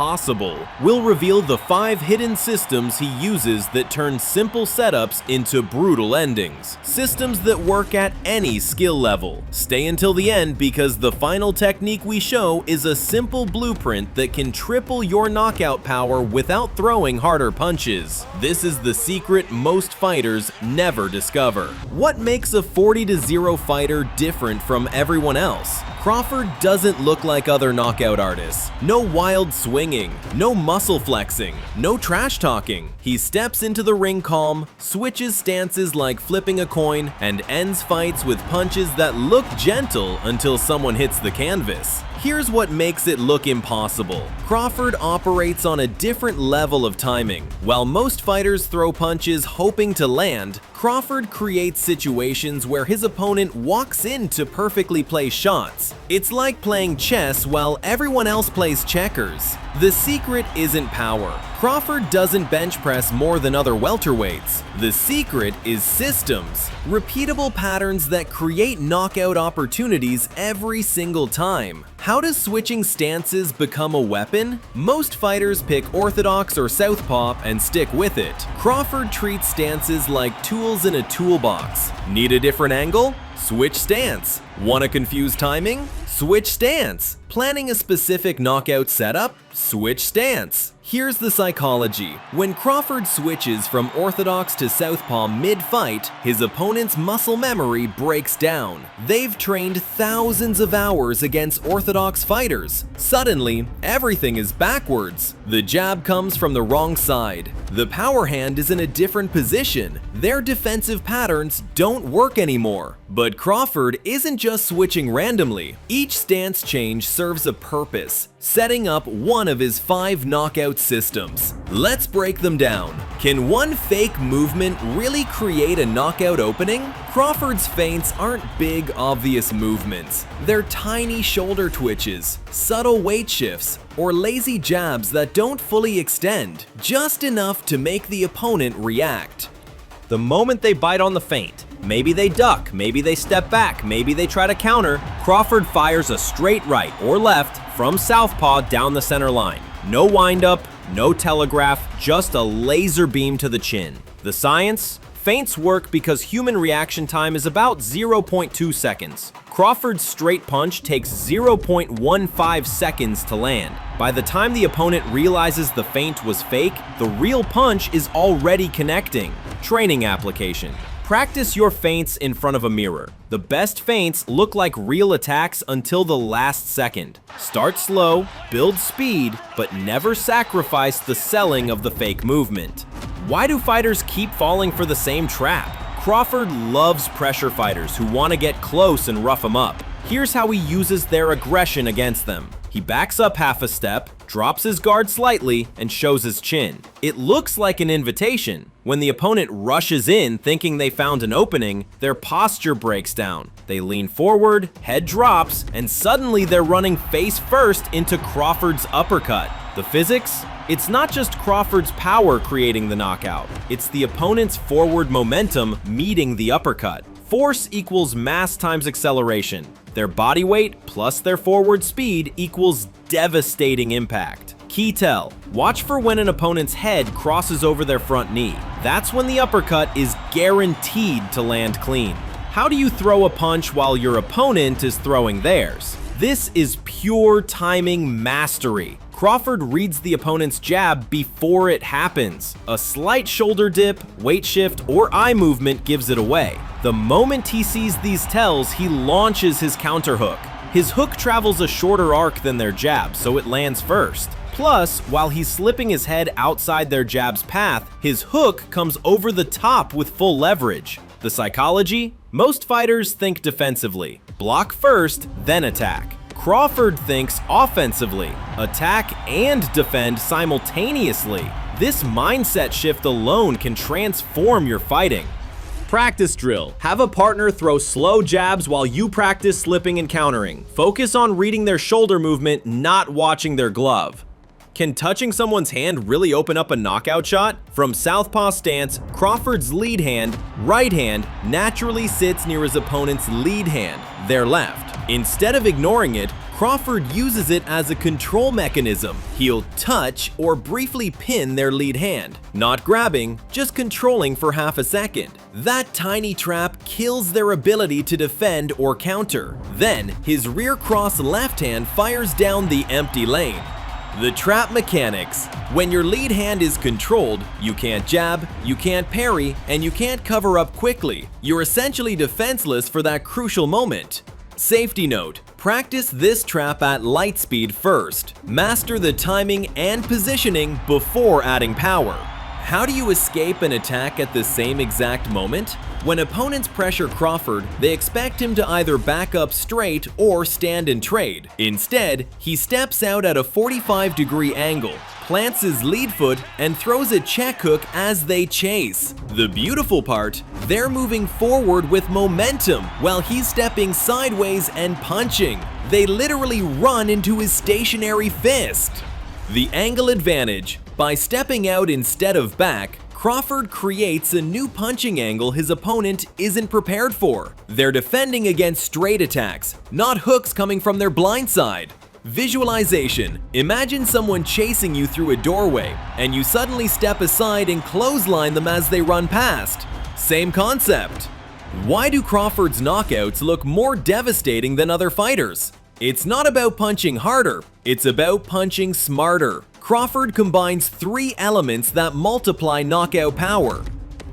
possible. We'll reveal the 5 hidden systems he uses that turn simple setups into brutal endings. Systems that work at any skill level. Stay until the end because the final technique we show is a simple blueprint that can triple your knockout power without throwing harder punches. This is the secret most fighters never discover. What makes a 40-0 fighter different from everyone else? Crawford doesn't look like other knockout artists. No wild swinging, no muscle flexing, no trash talking. He steps into the ring calm, switches stances like flipping a coin, and ends fights with punches that look gentle until someone hits the canvas. Here's what makes it look impossible. Crawford operates on a different level of timing. While most fighters throw punches hoping to land, Crawford creates situations where his opponent walks in to perfectly place shots. It's like playing chess while everyone else plays checkers. The secret isn't power. Crawford doesn't bench press more than other welterweights. The secret is systems. Repeatable patterns that create knockout opportunities every single time. How does switching stances become a weapon? Most fighters pick orthodox or southpaw and stick with it. Crawford treats stances like tools in a toolbox. Need a different angle? Switch stance. Want to confuse timing? Switch stance. Planning a specific knockout setup? Switch stance. Here's the psychology. When Crawford switches from orthodox to southpaw mid-fight, his opponent's muscle memory breaks down. They've trained thousands of hours against orthodox fighters. Suddenly, everything is backwards. The jab comes from the wrong side. The power hand is in a different position. Their defensive patterns don't work anymore. But Crawford isn't just switching randomly. Each stance change serves a purpose, setting up one of his 5 knockout systems. Let's break them down. Can one fake movement really create a knockout opening? Crawford's feints aren't big, obvious movements. They're tiny shoulder twitches, subtle weight shifts, or lazy jabs that don't fully extend, just enough to make the opponent react. The moment they bite on the feint, maybe they duck, maybe they step back, maybe they try to counter, Crawford fires a straight right or left from southpaw down the center line. No windup, no telegraph, just a laser beam to the chin. The science? Feints work because human reaction time is about 0.2 seconds. Crawford's straight punch takes 0.15 seconds to land. By the time the opponent realizes the feint was fake, the real punch is already connecting. Training application. Practice your feints in front of a mirror. The best feints look like real attacks until the last second. Start slow, build speed, but never sacrifice the selling of the fake movement. Why do fighters keep falling for the same trap? Crawford loves pressure fighters who want to get close and rough him up. Here's how he uses their aggression against them. He backs up half a step, drops his guard slightly, and shows his chin. It looks like an invitation. When the opponent rushes in thinking they found an opening, their posture breaks down. They lean forward, head drops, and suddenly they're running face first into Crawford's uppercut. The physics? It's not just Crawford's power creating the knockout. It's the opponent's forward momentum meeting the uppercut. Force equals mass times acceleration. Their body weight plus their forward speed equals devastating impact. Key tell: watch for when an opponent's head crosses over their front knee. That's when the uppercut is guaranteed to land clean. How do you throw a punch while your opponent is throwing theirs? This is pure timing mastery. Crawford reads the opponent's jab before it happens. A slight shoulder dip, weight shift, or eye movement gives it away. The moment he sees these tells, he launches his counter hook. His hook travels a shorter arc than their jab, so it lands first. Plus, while he's slipping his head outside their jab's path, his hook comes over the top with full leverage. The psychology? Most fighters think defensively. Block first, then attack. Crawford thinks offensively, attack and defend simultaneously. This mindset shift alone can transform your fighting. Practice drill. Have a partner throw slow jabs while you practice slipping and countering. Focus on reading their shoulder movement, not watching their glove. Can touching someone's hand really open up a knockout shot? From southpaw stance, Crawford's lead hand, right hand, naturally sits near his opponent's lead hand, their left. Instead of ignoring it, Crawford uses it as a control mechanism. He'll touch or briefly pin their lead hand, not grabbing, just controlling for half a second. That tiny trap kills their ability to defend or counter. Then, his rear cross left hand fires down the empty lane. The trap mechanics. When your lead hand is controlled, you can't jab, you can't parry, and you can't cover up quickly. You're essentially defenseless for that crucial moment. Safety note: practice this trap at light speed first. Master the timing and positioning before adding power. How do you escape an attack at the same exact moment? When opponents pressure Crawford, they expect him to either back up straight or stand and trade. Instead, he steps out at a 45-degree angle, plants his lead foot, and throws a check hook as they chase. The beautiful part, they're moving forward with momentum while he's stepping sideways and punching. They literally run into his stationary fist. The angle advantage. By stepping out instead of back, Crawford creates a new punching angle his opponent isn't prepared for. They're defending against straight attacks, not hooks coming from their blind side. Visualization. Imagine someone chasing you through a doorway, and you suddenly step aside and clothesline them as they run past. Same concept. Why do Crawford's knockouts look more devastating than other fighters? It's not about punching harder, it's about punching smarter. Crawford combines three elements that multiply knockout power.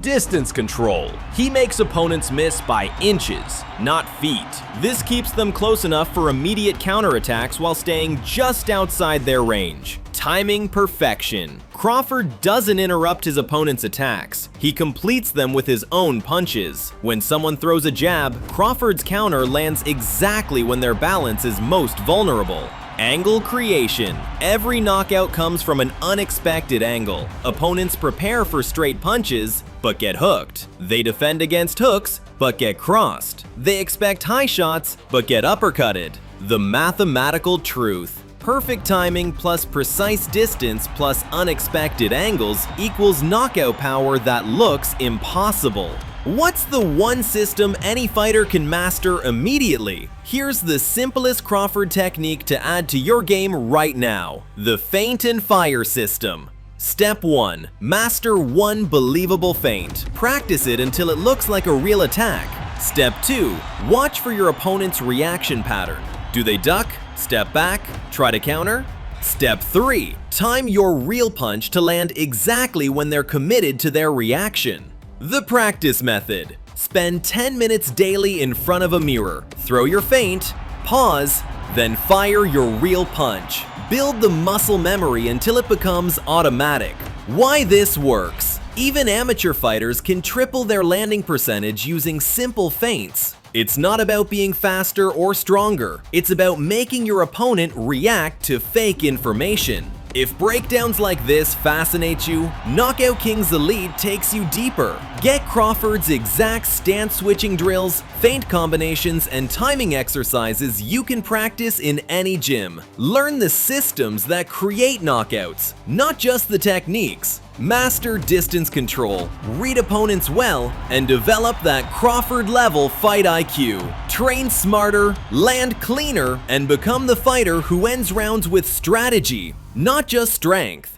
Distance control. He makes opponents miss by inches, not feet. This keeps them close enough for immediate counterattacks while staying just outside their range. Timing perfection. Crawford doesn't interrupt his opponent's attacks. He completes them with his own punches. When someone throws a jab, Crawford's counter lands exactly when their balance is most vulnerable. Angle creation. Every knockout comes from an unexpected angle. Opponents prepare for straight punches, but get hooked. They defend against hooks, but get crossed. They expect high shots, but get uppercutted. The mathematical truth. Perfect timing plus precise distance plus unexpected angles equals knockout power that looks impossible. What's the one system any fighter can master immediately? Here's the simplest Crawford technique to add to your game right now: the feint and fire system. Step 1. Master one believable feint. Practice it until it looks like a real attack. Step 2. Watch for your opponent's reaction pattern. Do they duck, step back, try to counter? Step 3. Time your real punch to land exactly when they're committed to their reaction. The practice method. Spend 10 minutes daily in front of a mirror. Throw your feint, pause, then fire your real punch. Build the muscle memory until it becomes automatic. Why this works? Even amateur fighters can triple their landing percentage using simple feints. It's not about being faster or stronger. It's about making your opponent react to fake information. If breakdowns like this fascinate you, Knockout Kings Elite takes you deeper. Get Crawford's exact stance switching drills, feint combinations, and timing exercises you can practice in any gym. Learn the systems that create knockouts, not just the techniques. Master distance control, read opponents well, and develop that Crawford-level fight IQ. Train smarter, land cleaner, and become the fighter who ends rounds with strategy, not just strength.